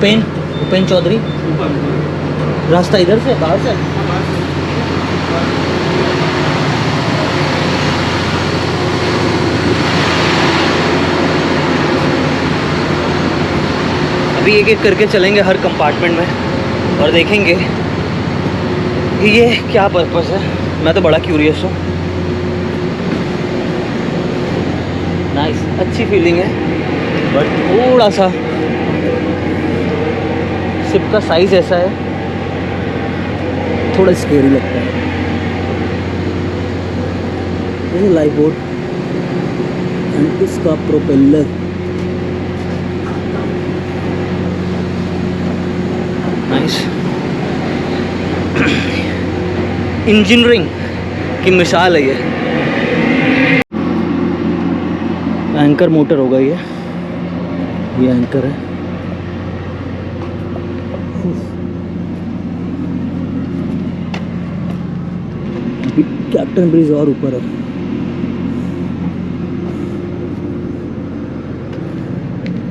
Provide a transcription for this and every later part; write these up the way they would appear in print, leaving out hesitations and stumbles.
उपेन चौधरी। रास्ता इधर से बाहर से। अभी एक एक करके चलेंगे हर कंपार्टमेंट में और देखेंगे कि ये क्या पर्पस है। मैं तो बड़ा क्यूरियस हूँ। नाइस, अच्छी फीलिंग है, बट थोड़ा सा शिप का साइज़ ऐसा है, थोड़ा स्केरी लगता है। ये लाइफ बोट एंड इसका प्रोपेलर नाइस। इंजीनियरिंग की मिसाल है ये। एंकर मोटर होगा ये एंकर है। कैप्टन ब्रिज और ऊपर है।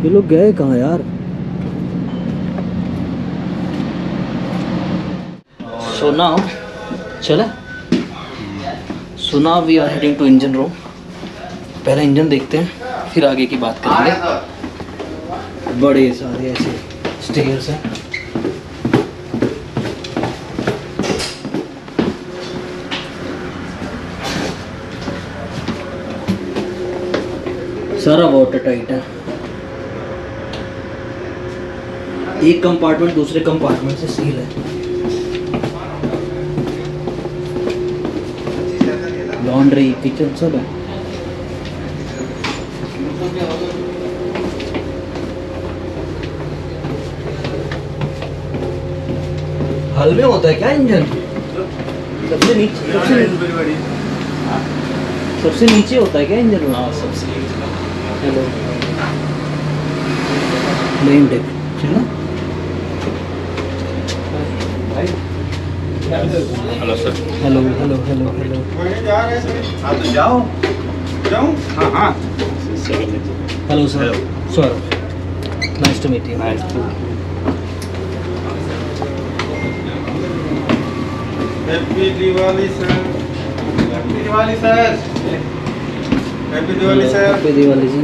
ये लोग गए कहाँ यार? So now चला। So now we are heading to engine room। पहले इंजन देखते हैं, फिर आगे की बात करेंगे। बड़े सारे ऐसे स्टेयर्स हैं। सारा वाटर टाइट है। एक कंपार्टमेंट दूसरे कंपार्टमेंट से सील है। लॉन्ड्री, किचन सब है। हल में होता है क्या इंजन? सबसे नीचे सबसे नीचे होता है क्या इंजन? हाँ, सबसे नीचे। हेलो मेन डेक है ना? Hello sir. Hello hello hello hello. हाँ तो जाओ जाओ। हाँ हाँ। Hello sir. Sir nice to meet you. Nice to. Happy Diwali sir. Happy Diwali sir. Happy Diwali sir. Happy Diwali ji.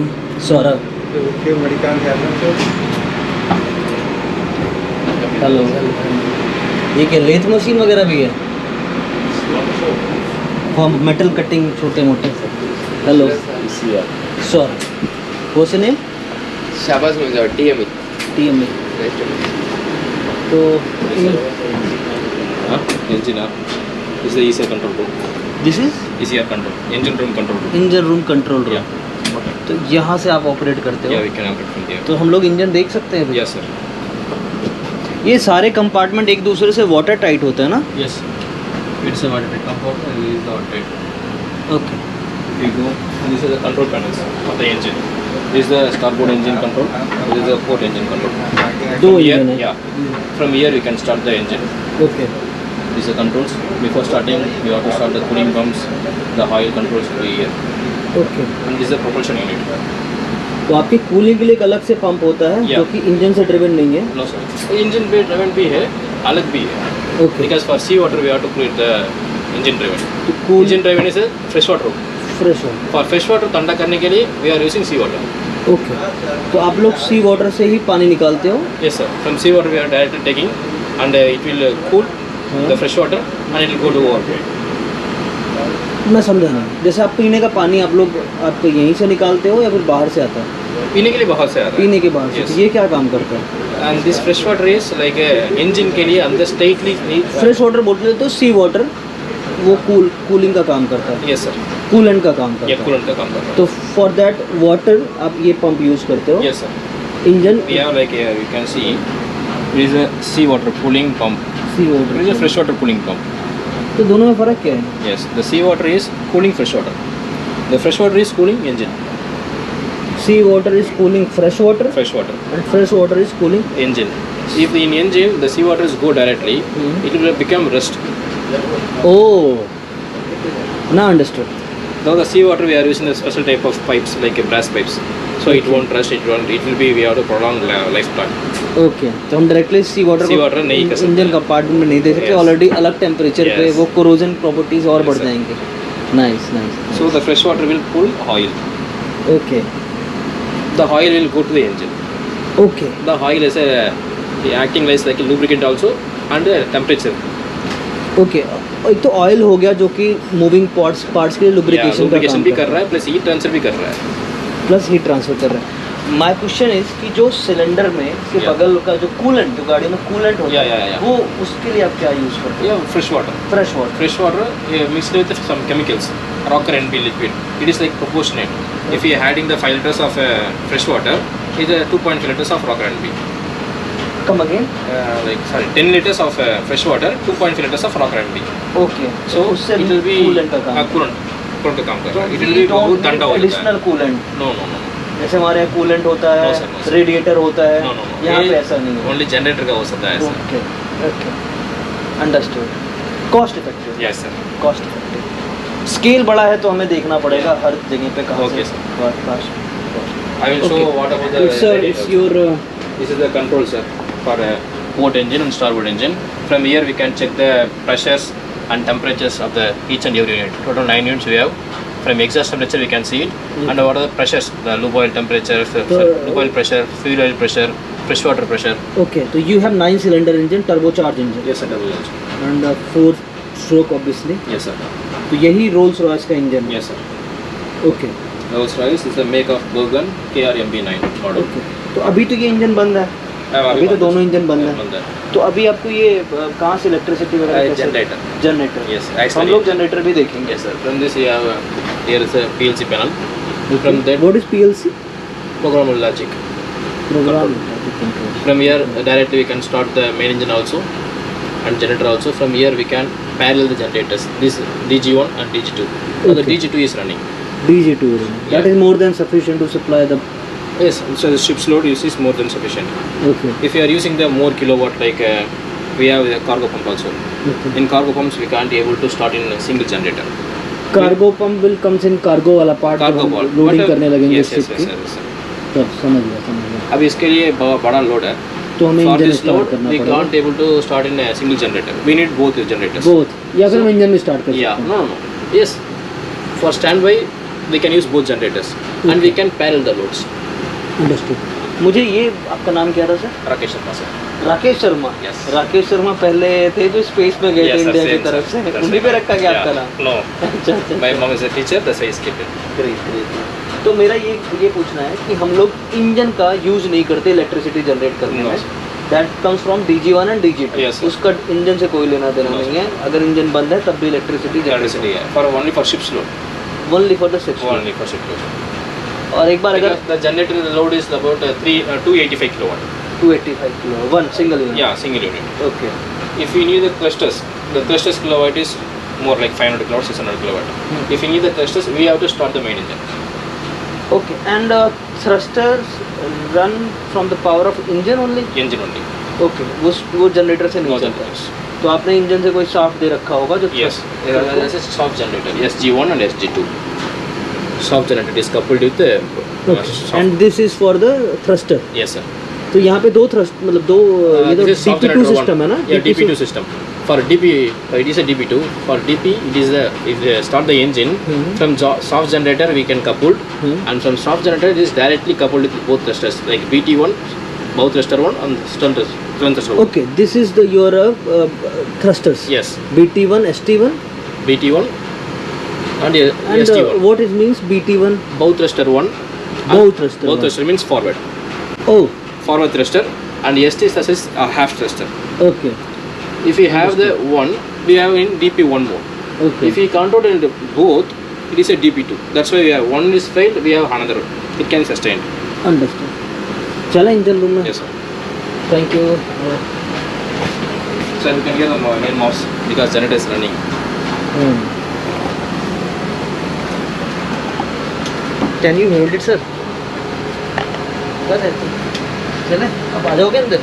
Saurabh. Okay Manikant Yadav. Hello hello. ये क्या लेथ मशीन वगैरह भी है? फॉर्म मेटल कटिंग छोटे मोटे। Hello sir. What's your name? शाबाश मुझे टीएमई। टीएमई। तो engine up. This is the ECR control room. This is ECR control. Engine room control room. Engine room control room. Yeah. तो यहाँ से आप ऑपरेट करते Yeah, हो? we can operate from there. तो हम लोग इंजन देख सकते हैं अभी? Yes sir. ये सारे कंपार्टमेंट एक दूसरे से वाटर टाइट होते हैं ना? Yes. It's a water tight comfort and this is the water tight. Okay. We go. And this is the control panels of the engine. This is the starboard engine control. This is the port engine control. दो From here, engine है। yeah. From here we can start the engine. Okay. These are controls. Before starting, you have to start the cooling pumps, the oil controls over here. Okay. And this is the propulsion unit. तो आपके cooling के लिए एक अलग से pump होता है जो कि इंजन से ड्रिवन नहीं है? No sir. Engine पे driven भी है, अलग भी है. Okay. Because for sea water we have to create the engine driven. तो cool Engine driven is a fresh water. Fresh हो। For fresh water ठंडा करने के लिए we are using sea water. Okay. तो आप लोग सी वाटर से ही पानी निकालते हो? Yes sir. From sea water we are directly taking and it will cool the fresh water and it will go to water. मैं समझा नहीं। जैसे आप पीने का पानी आप लोग आप यहीं से निकालते हो या फिर बाहर से आता है? पीने के लिए बाहर से आ रहा है. पीने के बाहर से। Yes. तो ये क्या काम करता है? And this fresh water is like a engine के लिए अंदर tightly. फ्रेश वाटर बोलते तो सी वाटर वो कूलिंग का काम करता है, Yes sir. कूलेंट का काम करता ये है। कूलेंट का काम करता है. तो फॉर दैट वाटर आप ये पंप यूज़ करते हो? Yes sir. Engine We have like a, you can see there is a sea water cooling pump. Sea There is a water. fresh water cooling pump. तो दोनों में फ़र्क क्या है? Yes, the sea water is cooling fresh water. The fresh water is cooling engine. Sea water is cooling fresh water Fresh water and fresh water is cooling. engine. If in engine the sea waters go directly, it will become rust. ओह, ना understood. Now the sea water we are using a special type of pipes like a brass pipes. So it won't rust. It will be. We have to prolong lifetime. Okay, तो हम directly सी water Sea water नहीं कर सकते। Engine compartment में नहीं दे सकते, Yes. Already अलग temperature पे Yes. वो कोरोजन प्रॉपर्टीज और Yes, बढ़ sir. जाएंगे। Nice nice. So the fresh water will pull oil. Okay The oil will go to the engine. Okay The oil is acting like a lubricant also and temperature. Okay, एक तो oil हो गया जो कि moving parts के लिए Yeah, lubrication lubrication भी कर रहा है, plus heat transfer भी कर रहा है. प्लस हीट ट्रांसफर कर रहा है। माय क्वेश्चन इज कि जो सिलेंडर में के Yeah. बगल का जो कूलेंट, जो गाड़ी में कूलेंट होता Yeah, है, yeah, yeah. वो उसके लिए आप क्या यूज़ करते हैं? Yeah, fresh water. Fresh water. Fresh water mixed with some chemicals, rocker NP liquid. It is like proportionate. If you are adding the 5 liters of fresh water, it is 2.5 liters of rocker NP. Come again? 10 liters of fresh water, 2.5 liters of rocker NP. Okay, So उससे it will be coolant का काम। coolant का काम कर रहा है. It will be बहुत ठंडा हो जाता है. Additional coolant, No, no, no. जैसे हमारे यहाँ कूलेंट होता है, No, sir, no, sir. Radiator होता है, No, no, no. यहाँ पे ये ऐसा नहीं है। Only generator का हो सकता है ऐसा. Okay okay, understood. Cost effective. Yes, sir. Cost effective. Scale बड़ा है तो हमें देखना पड़ेगा हर जगह पे कहाँ Okay, से sir. Cost. I will show what about the. It's it's your This is the control, sir, for a port engine and starboard engine. From here we can check the pressures and temperatures of the each and every unit. Total 9 units we have. From exhaust temperature we can see it. And what are the pressures? The lube oil temperature, lube oil pressure, fuel oil pressure, fresh water pressure. okay, तो you have 9 cylinder engine, turbocharged engine Yes, sir. Double engine. and 4 stroke obviously. Yes, sir. तो यही Rolls Royce का engine है। Yes, sir. Okay Rolls-Royce is the make of Bergen KR-MB9 model. Okay, तो अभी तो ये engine बंद है, अभी तो दोनों इंजन बंद है। बंद है. तो अभी आपको ये कहाँ से इलेक्ट्रिसिटी वगैरह कैसे? Generator. जनरेटर। Yes, हम actually. लोग जनरेटर भी देखेंगे। Yes, sir. From this we have here is a PLC panel. From that what is PLC? programmable logic. Program. From here directly we can start the main engine also and generator also. From here we can parallel the generators. This DG1 and DG2. So the Okay. DG2 is running. DG2 that Yeah. is more than sufficient to supply the Yes, so the ship's load use is more than sufficient. okay If you are using the more kilowatt like we have a cargo pump also. okay In cargo pumps we can't able to start in a single generator. Cargo pump will comes in cargo वाला part Cargo part. Loading But, करने लगेंगे yes, yes, ship yes, की। yes, yes. तो समझ गया। अब इसके लिए बड़ा लोड है. तो हमें For engine this start load करना we पड़ेगा। can't able to start in a single generator. We need both the generators. Both या फिर हम इंजन में स्टार्ट कर Yeah, सकते हैं। no. Yes, for standby we can use both generators and we can parallel the loads. Understood. मुझे ये आपका नाम क्या था sir? Rakesh Sharma sir. Rakesh Sharma. Yes. Rakesh Sharma पहले थे जो स्पेस में गए थे Yes, sir, इंडिया की same, तरफ sir. से, That's उन्हीं पे right. रखा गया आपका Yeah. नाम? No. अच्छा अच्छा। My mom is a teacher, that's why I skipped it. Great great. तो मेरा ये पूछना है कि हम लोग इंजन का यूज नहीं करते इलेक्ट्रिसिटी जनरेट करने No, में। sir. That comes from DG1 and DG2। Yes, sir. उसका इंजन से कोई लेना देना No, नहीं है, अगर इंजन बंद है तब भी electricity Electricity, yeah. For only for ship's load. Only for the ships. Only for ship load. और एक बार अगर Because the generator load is about 285 kilowatt. 285 kilo one single unit. Yeah, single unit. Okay If you need the clusters kilowatt is more like 500 kilowatt, 600 kilowatt. If you need the clusters, we have to start the main engine. Okay and thrusters run from the power of engine only? Engine only. Okay, वो generator से नहीं No चलता। generators. तो आपने engine से कोई shaft दे रखा होगा जो Yes. This is soft generator. SG1 and SG2. Soft generator is coupled with the soft. And this is for the thruster. Yes, sir. तो यहाँ पे दो थ्रस्ट मतलब दो ये तो This is soft DP2 generator system है ना? Yeah, DP2 system. For DP, it is a DP2. For DP, it is the if they start the engine from soft generator we can couple, and from soft generator it is directly coupled with both thrusters like BT1, bow thruster 1 and stern thruster 1. Okay, this is the your thrusters. Yes, BT1 ST1 BT1 and and ST1. what it means BT1? Bow thruster 1. Bow thruster Bow one. thruster means forward. Oh, Forward thruster, and ST thruster is a half thruster. okay, If you have the one, we have in DP1 mode. okay. If we control in both, it is a DP2. That's why we have one is failed, we have another. It can sustain. Understood. चला engine room में। Yes, sir. Thank you. So you can get the main mouse because generator is running. Can you hold it sir? चले अब आ जाओगे अंदर?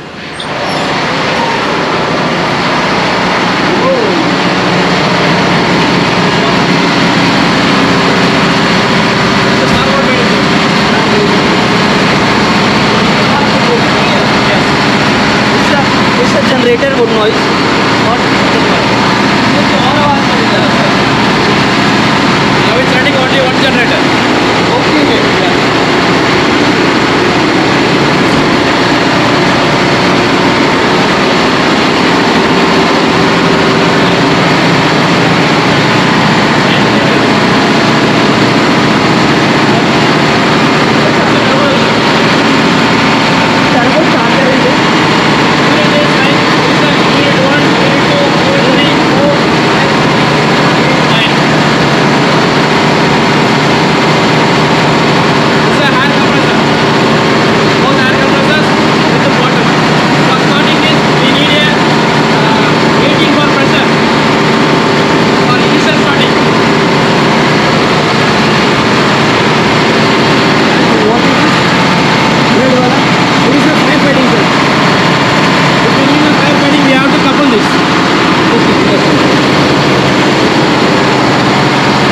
Generator would noise और और आवाज़ करेगा। Now it's running only one generator. Okay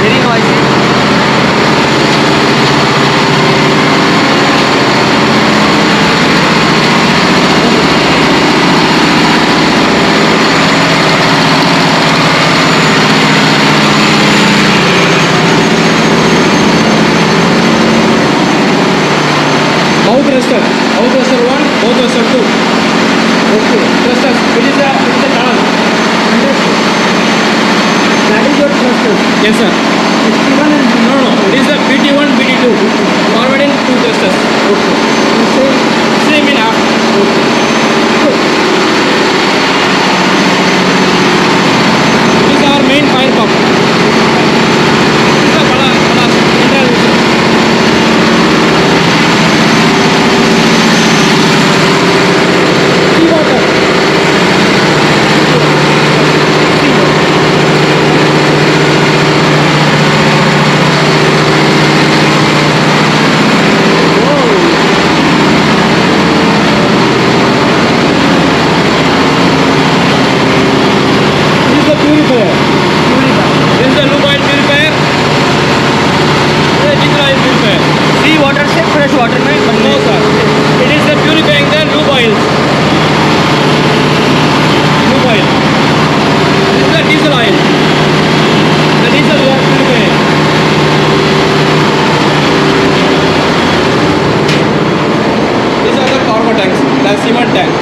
very noisy. Bow thruster 1, bow thruster 2. Okay Thrusters. It is a tunnel. That is your thruster. Yes, sir. No. It is the BT1, BT2. Forward in 2 thrusters. Okay Same in half. This is our main fire pump. This is a bada central whistle. Sea water This is the purifier. This is the lube oil purifier. This is diesel oil purifier. Sea water से fresh water में No, sir. It is the purifying the lube oil. Lube oil. This is the diesel oil. The diesel we are purifying. These are the cargo tanks. The cement tank.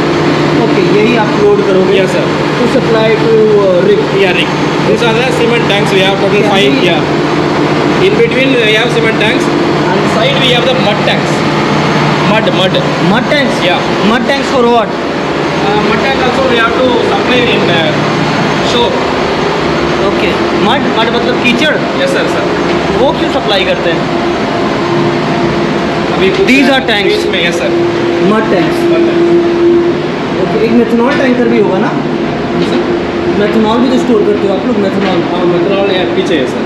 Okay यही आप load करोगे Yes, sir. To supply to rig. Yeah, Rick. These are the cement tanks. We have total 5. Yeah. In between we have cement tanks. And side we have the mud tanks. Mud. Mud tanks Yeah. Mud tanks for what? Mud tank also we have to supply in shore. Okay mud मतलब कीचड़, Yes, sir. वो क्यों supply करते हैं? अभी कुछ These are tanks. बीच में yes, sir. Mud tanks. Mud tank. Okay एक मेथनॉल टैंकर भी होगा ना? Sir. मेथनॉल भी तो स्टोर करते हो आप लोग मेथनॉल। Methanol yeah, पीछे है sir.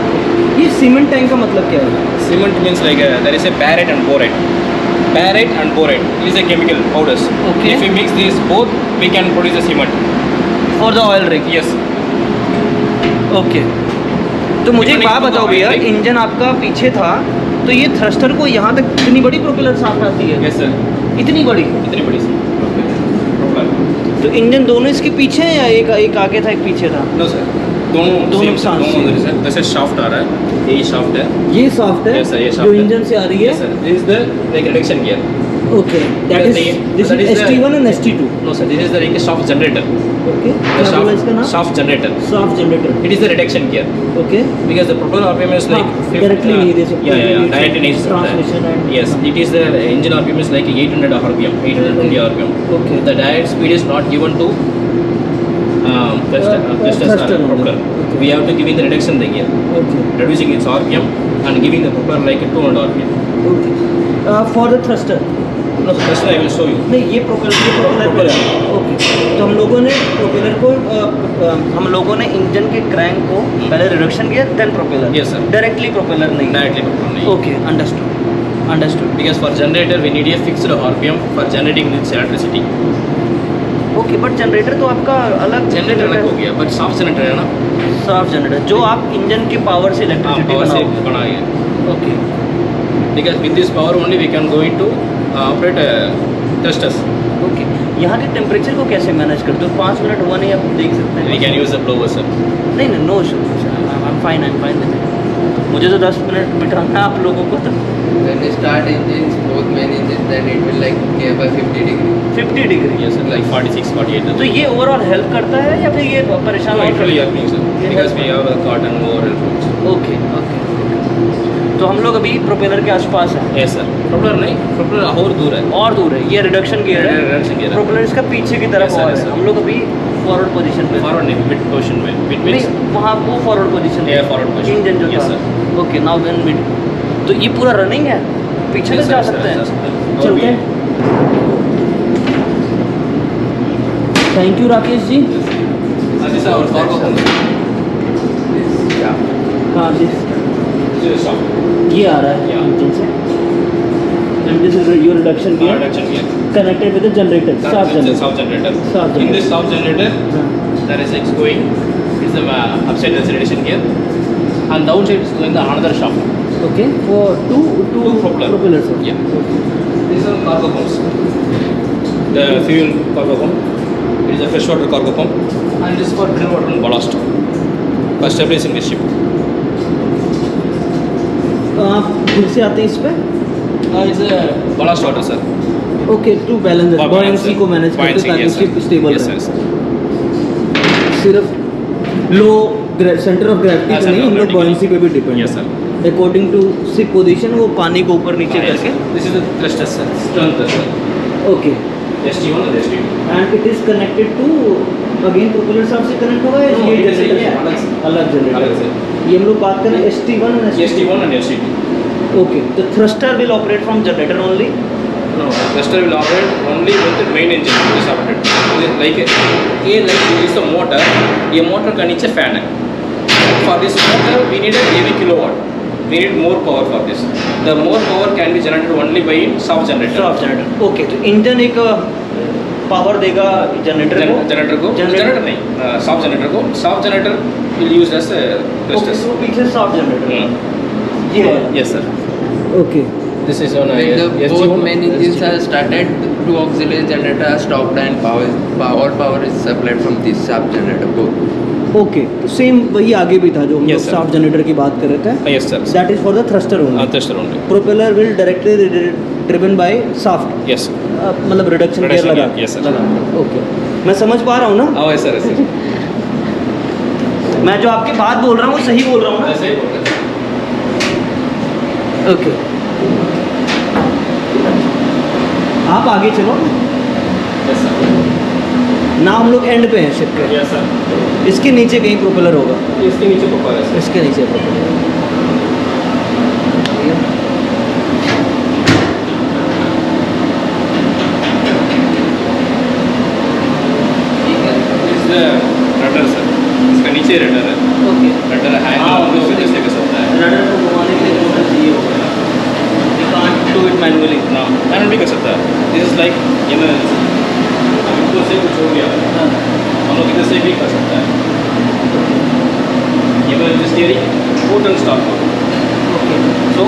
ये सीमेंट टैंक का मतलब क्या है? Cement means like there is a barite and borate. Barite and borate is a chemical powders. Okay. If we mix these both, we can produce a cement. For the oil rig. Yes. Okay तो मुझे एक Depending बात on the बताओ भैया, oil rig. Engine आपका पीछे था तो ये थ्रस्टर को यहाँ तक इतनी बड़ी प्रोपेलर साथ आती है? Yes, sir. इतनी बड़ी? इतनी बड़ी सी propeller. तो इंजन दोनों इसके पीछे हैं या एक आगे था एक पीछे था? No, sir. दोनों दोनों same, साथ दोनों से। उधर है। जैसे शाफ्ट आ रहा है, यही शाफ्ट है। ये सॉफ्ट है Yes, sir, ये जो shaft है। इंजन से आ रही Yes, है। sir. This is the like reduction gear. Okay that is this that is is the- ST1 and ST2। No, sir. This is the like a shaft generator. Okay The क्या बोला इसका नाम? shaft generator. Soft generator. It is the reduction gear okay because the propeller RPM is like हाँ, directly नहीं दे सकते। Yeah. Directly नहीं दे सकता है। Transmission and- Yes, it is the engine RPM is like 800 RPM, 820 RPM. Okay. The direct speed is not given to thrusters thruster only. propeller. Okay. We have to give in the reduction the gear, okay reducing its RPM and giving the propeller like a 200 RPM. Okay for the thruster No, so that's why I will show you. नहीं ये propeller पे है। Okay तो हम लोगों ने propeller को हम लोगों ने इंजन के क्रैंक को पहले रिडक्शन किया then propeller. Yes, sir. Directly propeller नहीं। Directly propeller नहीं. Okay understood. Because for generator we need a fixed RPM for generating its electricity. Okay but generator तो आपका अलग Generator अलग हो गया, but soft generator है ना? सॉफ्ट जनरेटर जो आप इंजन की पावर से हाँ, इलेक्ट्रिसिटी power से बनाओ। बनाएंगे. Okay Because with this power only we can go into operate thrusters. Okay यहाँ के टेम्परेचर को कैसे मैनेज करते हो? 5 मिनट हुआ नहीं, आप देख सकते हैं। We can use the blower, sir. नहीं नहीं, no issue, I am fine. मुझे तो 10 मिनट बिठाना है आप लोगों को तो। When you start engines, both main engines, then it will like nearby 50 degree. 50 degree. Yes, sir. Like 46, 48. तो ये ओवरऑल हेल्प करता है या फिर ये परेशान No, और it really helping, sir. Because we have a cotton over helps. Okay okay. तो हम लोग अभी प्रोपेलर के आसपास हैं। Yes, sir. Propeller नहीं, propeller और दूर है. और दूर है, ये रिडक्शन गियर है। Reduction gear है. प्रोपेलर इसका पीछे की तरफ Yes, sir, और yes, है। sir. हम लोग अभी फॉरवर्ड पोजीशन पे। Forward नहीं, mid position में. Mid means नहीं, वहाँ वो forward position. Yeah, forward position. इंजन जो Yes, था। sir. Okay, now then mid. तो ये पूरा रनिंग है, पीछे Yes, तक sir, जा sir, सकते जा सकते हैं। हैं। चलते हैं। Thank you Rakesh ji. This is our cargo pump. Yeah. हाँ, This is soft. ये आ रहा है Yeah. इंजन से। And this is your reduction gear Reduction gear. Connected with the generator, Start साफ with the generator. soft generator. Soft In this generator. soft generator, there is X going. It's the upside acceleration gear, and downside is going the another shaft. Okay, वो to propellers हैं। Yeah. These are cargo pumps. The fuel cargo pump. It is a freshwater cargo pump, and this is for mineral water and ballast. For stabilizing the ship. आप फिर से आते हैं इस पे। It's a ballast water, sir. Okay, to balance buoyancy को manage करते Buoyancy, ताकि yes, sir. Ship stable Yes, रहे। sir, sir. सिर्फ लो सेंटर ऑफ ग्रेविटी हाँ, पे center नहीं, of हम लोग gravity बॉयंसी पे भी depend Yes, sir. According to ship position वो पानी को ऊपर नीचे Yes, करके। sir. This is the thruster, sir. Stern thruster. Okay, ST1 and ST2. And it is connected to again propeller साथ से कनेक्ट होगा या No, ये it is जनरेटर अलग से। अलग अलग जनरेटर? से। ये हम लोग बात करें ST1 and ST1 and ST2. Okay, the thruster will operate from generator only. No, the thruster will operate only when the main engine is operated. Like this is the motor. ये motor का नीचे fan है. For this motor, we need a heavy kilowatt. We need more power for this. The more power can be generated only by soft generator. Soft generator. Okay, तो engine एक power देगा generator को। Generator को generator नहीं soft generator को soft generator will use as okay, thrusters तो पीछे soft generator ये है। Yes sir okay, this is on When the both main engines are started, two auxiliary generators are stopped and all power is supplied from this shaft generator both. Okay, तो same वही आगे भी था जो हम लोग Yes, sir. सॉफ्ट जनरेटर की बात कर रहे थे। Yes sir that is for the thruster only. Thruster only propeller will directly driven by shaft, yes मतलब रिडक्शन गियर Reduction लगा। gear, yes, sir. लगा। ओके, मैं समझ पा रहा हूँ ना? हां सर ऐसे मैं जो आपकी बात बोल रहा हूँ वो सही बोल रहा हूँ ना? ऐसे ही बोल रहे हैं ओके, आप आगे चलो यस सर ना, हम लोग एंड पे हैं शिप के। यस सर इसके नीचे कहीं प्रोपेलर होगा, इसके नीचे प्रोपेलर है इसके नीचे प्रोपेलर। इस रडर सर इसका नीचे रडर है ओके, रडर हैंग हाँ, ऑन okay. कर सकता है रडर को घुमाने के लिए मोटर चाहिए होगा। You can't do it manually. ना मैनुअल भी कर सकता है दिस इज लाइक इमरजेंसी हमको से कुछ हो गया हम लोग इधर से भी कर सकता है emergency steering total stop okay, so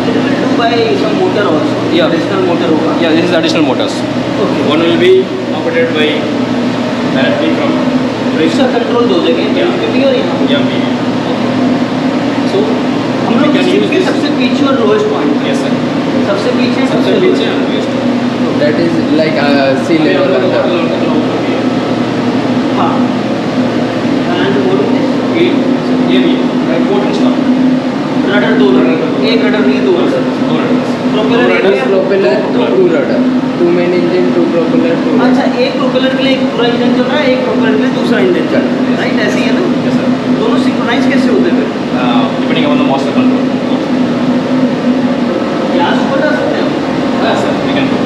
it will do by some motor also. Yeah. Additional motor होगा। yeah this is additional motors ओके, one will be operated by directly from इसका कंट्रोल दो जगह Yeah. पे और यहाँ पे। yeah maybe so हम लोग we can शिप use के this सबसे पीछे और लोएस्ट पॉइंट, yes sir सबसे पीछे सबसे पीछे and lowest That is like sea level under. हाँ, एंड व्हाट इज ये भी पोर्ट एंड स्टॉप रडर? दो रडर, एक रडर नहीं, दो रडर। दो रडर्स प्रोपेलर एक One है। propeller, two rudder. Two main engine, two propeller, two rudder. अच्छा, एक प्रोपेलर के लिए एक पूरा इंजन चल रहा है, एक प्रोपेलर के लिए दूसरा इंजन चल रहा है, राइट? ऐसे ही है ना? yes sir दोनों सिंक्रोनाइज कैसे होते हैं फिर? depending on the master control यहाँ से बता सकते हैं हम? yes sir we can do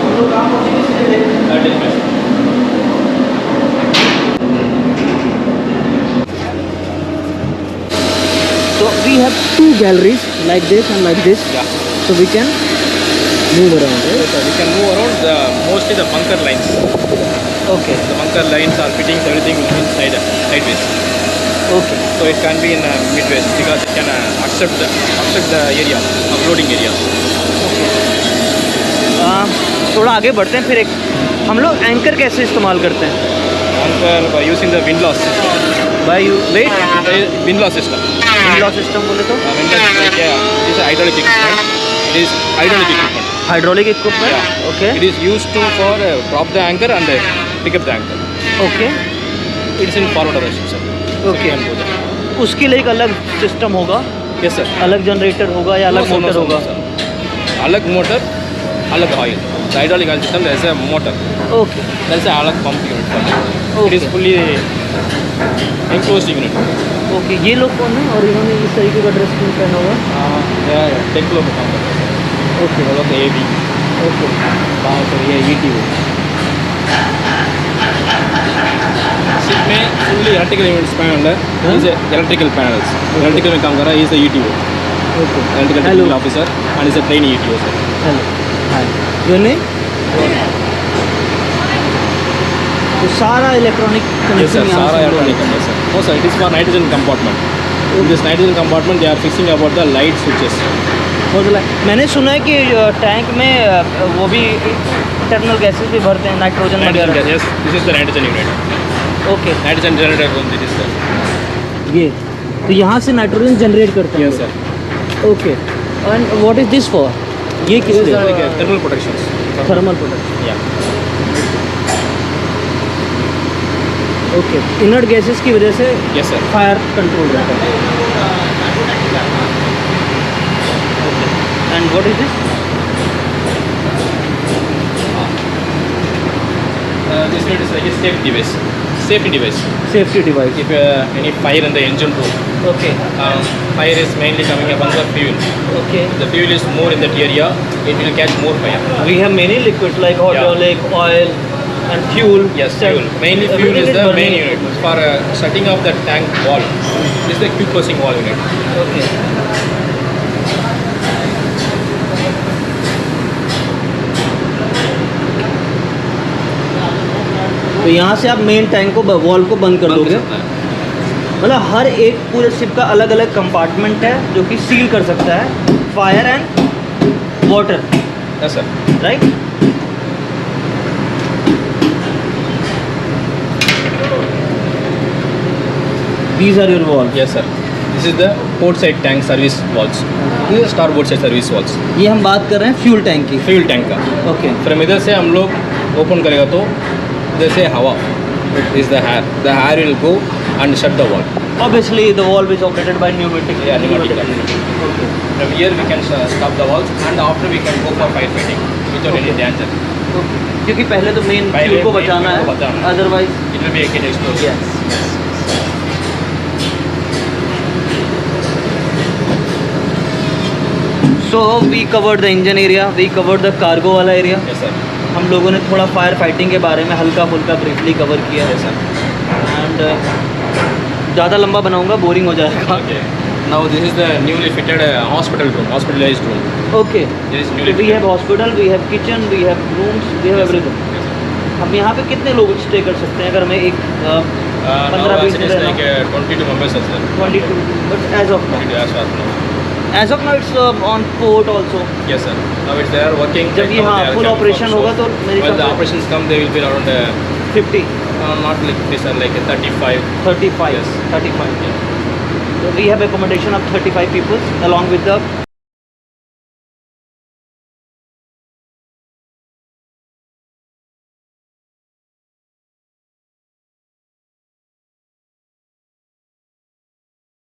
हम लोग कहाँ पहुँचेंगे सीधे? different So we have two galleries like this and like this, yeah so we can move around, right? yes sir we can move around mostly the bunker lines Okay, the bunker lines are fittings everything will be inside sideways okay. so it can be in midways because it can accept the area uploading area थोड़ा आगे बढ़ते हैं, फिर एक हम लोग anchor कैसे इस्तेमाल करते हैं? Anchor by using the wind loss system. भाई wait Wind loss system. Law system बोले तो Wind loss like it is a hydraulic equipment. It is hydraulic equipment. Hydraulic equipment. Yeah. Okay It is used to for drop the anchor and pick up the anchor. Okay It is in forward direction, sir. So Okay. you can do that. उसके लिए एक अलग system होगा, Yes, sir. अलग generator होगा या अलग No, sir, no, motor sir, होगा? no, sir. Alag motor, alag oil. The hydraulic oil system, there is a motor. Okay There is a alag pump unit for that. It Okay. is fully enclosed unit. Okay. ये लोग कौन है और इन्होंने इस तरीके का ड्रेस क्यों पहना हुआ? They are Techlo company, sir. Okay All of the AB. Okay बाहर से ये ETO. सिर्फ में fully electrical units panel है. हाँ? Is a electrical panels. Electrical में काम कर रहा है. He is the ETO. Okay. Electrical hello technical officer and is a trainee ETO, sir. Hello hi. Your name? तो सारा इलेक्ट्रॉनिक Yes, sir. कनेक्शन यहाँ Sara से electronic company, sir. No, sir. It is for nitrogen compartment. In this nitrogen compartment, they are fixing about the light switches. मैंने सुना है कि tank में वो भी इंटरनल गैसेस भी भरते हैं, नाइट्रोजन Nitrogen वगैरह. gas. Yes, this is the nitrogen unit. Okay. Nitrogen generator only this, sir. ये तो यहाँ से नाइट्रोजन जनरेट करते हैं. Yes, sir. Okay. And what is this for? ये किस This is लिए? like thermal protections. Thermal product. Yeah. Okay. Inert gases की वजह से Yes, sir. फायर कंट्रोल रहता है. And what is this? This unit is like a safety device. Safety device. Safety device. If any fire in the engine room, okay fire is mainly coming upon the fuel. Okay. The fuel is more in that area, it will catch more fire. We have many liquids like hydraulic, oil, and fuel. Yes, fuel. Mainly fuel Everything is the burning. main unit. For setting up the tank wall, this is the Q closing wall unit. Okay. तो यहाँ से आप main tank को valve को बंद कर दोगे. मतलब हर एक पूरे शिप का अलग अलग कंपार्टमेंट है जो कि सील कर सकता है fire and water, Yes, sir. Right? These are your walls. Yes, sir. This is the port side tank service valves. This is starboard side service valves. ये हम बात कर रहे हैं फ्यूल टैंक की. फ्यूल टैंक का. ओके. फ्रॉम इधर से हम लोग ओपन करेगा तो इधर से हवा is the air. The air will go and shut the valve. Obviously the valve is operated by pneumatic. Yeah, pneumatic. Okay. From here we can stop the valves and after we can go for firefighting without any danger. Okay. क्योंकि पहले तो main पहले fuel को main बचाना fuel को है, बचाना है. Otherwise. It will be a kid explosion. Yes. So we covered the engine area, we covered the cargo वाला area. Yes, sir. हम लोगों ने थोड़ा फायर फाइटिंग के बारे में हल्का फुल्का ब्रीफली कवर किया है. Yes, sir. एंड ज़्यादा लंबा बनाऊंगा, बोरिंग हो जाएगा. Okay. Now this is the newly fitted hospital room, hospitalized room. Okay. This is newly We have hospital, we have kitchen, we have rooms, we have everything. Yes, sir. हम यहाँ पे कितने लोग स्टे कर सकते हैं अगर मैं एक Now 15-20 it is like 22 members, sir. 22, but as of now. 22 as far as now. As of now it's on port also. Yes, sir. Now it's they are working. जब right ये now हाँ they are full coming operation from होगा shore. तो मेरे When the ख्याल operations come, they will be around 50, not like this, like 35. 35, Yes. 35. So we have accommodation of 35 people along with the